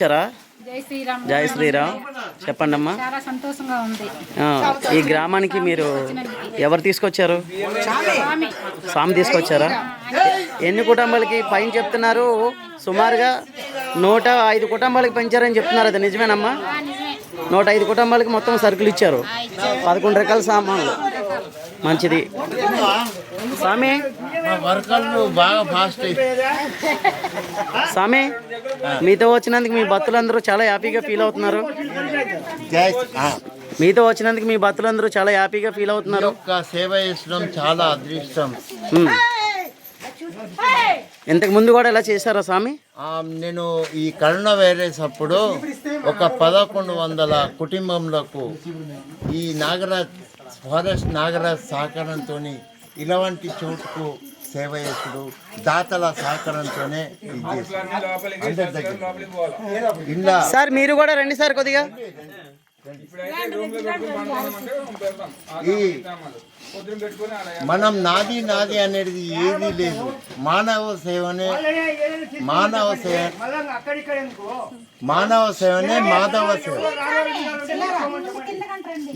జై శ్రీరామ్. చెప్పండి అమ్మా. చాలా సంతోషంగా ఉంది. ఈ గ్రామానికి మీరు ఎవరు తీసుకొచ్చారు? స్వామి తీసుకొచ్చారా? ఎన్ని కుటుంబాలకి పైన చెప్తున్నారు? సుమారుగా 105 కుటుంబాలకి పెంచారని చెప్తున్నారు. అది నిజమేనమ్మా? 105 కుటుంబాలకి మొత్తం సరుకులు ఇచ్చారు. 11 రకాల సామాన్లు. మంచిది స్వామి. బాగా ఫాస్ట్ స్వామి, మీతో వచ్చినందుకు మీ భక్తులందరూ చాలా హ్యాపీగా ఫీల్ అవుతున్నారు. మీతో వచ్చినందుకు మీ భక్తులందరూ చాలా హ్యాపీగా ఫీల్ అవుతున్నారు. సేవ చేసడం చాలా అదృష్టం. ఇంతకు ముందు కూడా ఎలా చేశారా స్వామి? నేను ఈ కరోనా వైరస్ అప్పుడు ఒక 1100 కుటుంబంలకు ఈ నాగరాజ్ ఫారెస్ట్ నాగరాజ్ సహకారంతో ఇలాంటి చోటుకు సేవ చేసుడు దాతల సహకారంతోనే ఇలా. సార్ మీరు కూడా రండి సార్ కొద్దిగా. ఈ మనం నాది నాది అనేది ఏది లేదు. మానవ సేవనే మాధవ సేవ.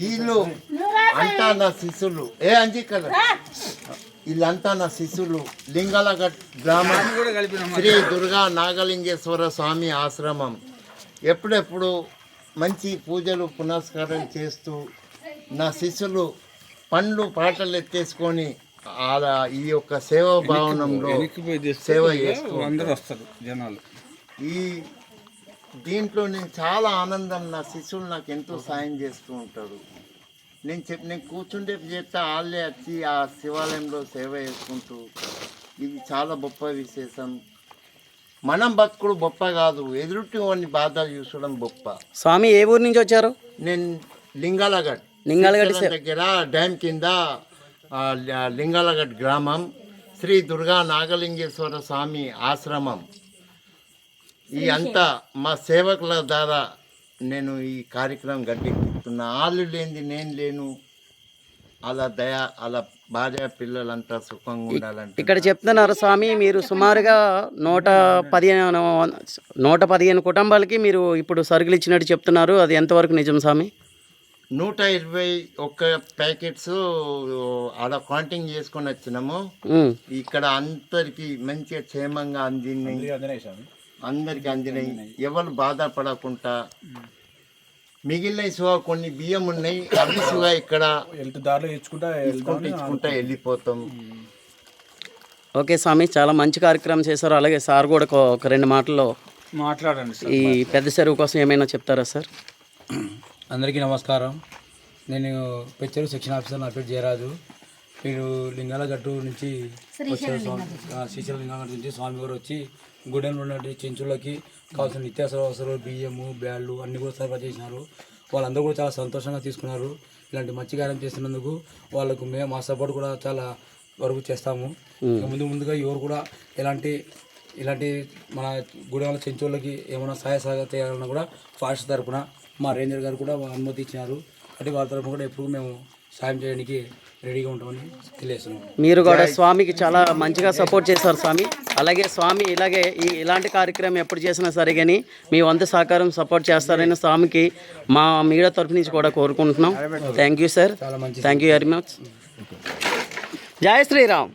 వీళ్ళు అంతా నా శిష్యులు. వీళ్ళంతా నా శిష్యులు. లింగాలగఢ్ గ్రామం శ్రీ దుర్గా నాగలింగేశ్వర స్వామి ఆశ్రమం. ఎప్పుడెప్పుడు మంచి పూజలు పునస్కారం చేస్తూ నా శిష్యులు పండ్లు పాటలు ఎత్తేసుకొని ఈ యొక్క సేవా భావనంలో సేవ చేస్తూ జనాలు. ఈ దీంట్లో నేను చాలా ఆనందం. నా శిష్యులు నాకు ఎంతో సాయం చేస్తూ ఉంటారు. నేను కూర్చుంటే చేస్తే వాళ్ళే వచ్చి ఆ శివాలయంలో సేవ చేసుకుంటూ, ఇది చాలా గొప్ప విశేషం. మనం బతుకుడు గొప్ప కాదు, ఎదురుటి వాడిని బాధలు చూసడం గొప్ప. స్వామి ఏ ఊరు నుంచి వచ్చారు? నేను లింగాలగఢ్ దగ్గర డ్యామ్ కింద లింగాలగఢ్ గ్రామం శ్రీ దుర్గా నాగలింగేశ్వర స్వామి ఆశ్రమం. ఈ అంతా మా సేవకుల ద్వారా నేను ఈ కార్యక్రమం గట్టెక్కుతున్నా. వాళ్ళు లేనిది నేను లేను. అలా దయ, అలా భార్య పిల్లలంతా సుఖంగా ఉండాలంటే. ఇక్కడ చెప్తున్నారు స్వామి, మీరు సుమారుగా 115 కుటుంబాలకి మీరు ఇప్పుడు సరుకులు ఇచ్చినట్టు చెప్తున్నారు. అది ఎంతవరకు నిజం స్వామి? 121 ప్యాకెట్స్ ఆడ కౌంటింగ్ చేసుకొని వచ్చినాము. ఇక్కడ అందరికి మంచిగా క్షేమంగా అందరికి అందినాయి. ఎవరు బాధపడకుండా మిగిలిన సుగా కొన్ని బియ్యం ఉన్నాయి. అవి సుగా ఇక్కడ ఇచ్చుకుంటా వెళ్ళిపోతాం. ఓకే స్వామి, చాలా మంచి కార్యక్రమం చేశారు. అలాగే సార్ కూడా ఒక 2 మాటల్లో మాట్లాడండి. ఈ పెద్ద చెరువు కోసం ఏమైనా చెప్తారా సార్? అందరికీ నమస్కారం. నేను పెచ్చరు సెక్షన్ ఆఫీసర్. నా పేరు జయరాజు. మీరు లింగాలగట్టు నుంచి వచ్చారు. శ్రీశైలం లింగాలగట్టు నుంచి స్వామివారు వచ్చి గుడెంలో ఉన్నటువంటి చెంచులకి కావాల్సిన నిత్యావసర వస్తువులు, బియ్యము, బ్యాళ్ళు అన్నీ కూడా సరఫరా చేసినారు. వాళ్ళందరూ కూడా చాలా సంతోషంగా తీసుకున్నారు. ఇలాంటి మంచి కార్యం చేస్తున్నందుకు వాళ్ళకు మేము మా సపోర్ట్ కూడా చాలా వరకు చేస్తాము. ముందుగా ఎవరు కూడా ఇలాంటి మన గుడెంల చెంచులకి ఏమైనా సహాయ సహకారం చేయాలన్నా కూడా ఫారెస్ట్ తరఫున మా రేంజర్ గారు కూడా అనుమతి ఇచ్చినారు. అంటే వాళ్ళ తరఫున కూడా ఎప్పుడు మేము సాయం చేయడానికి రెడీగా ఉంటామని తెలియజేస్తున్నాం. మీరు కూడా స్వామికి చాలా మంచిగా సపోర్ట్ చేశారు స్వామి. అలాగే స్వామి ఇలాంటి కార్యక్రమం ఎప్పుడు చేసినా సరే కానీ మీ వంతు సహకారం సపోర్ట్ చేస్తారని స్వామికి మా మీడియా తరఫు నుంచి కూడా కోరుకుంటున్నాం. Thank you sir. Thank you very much. జై శ్రీరామ్.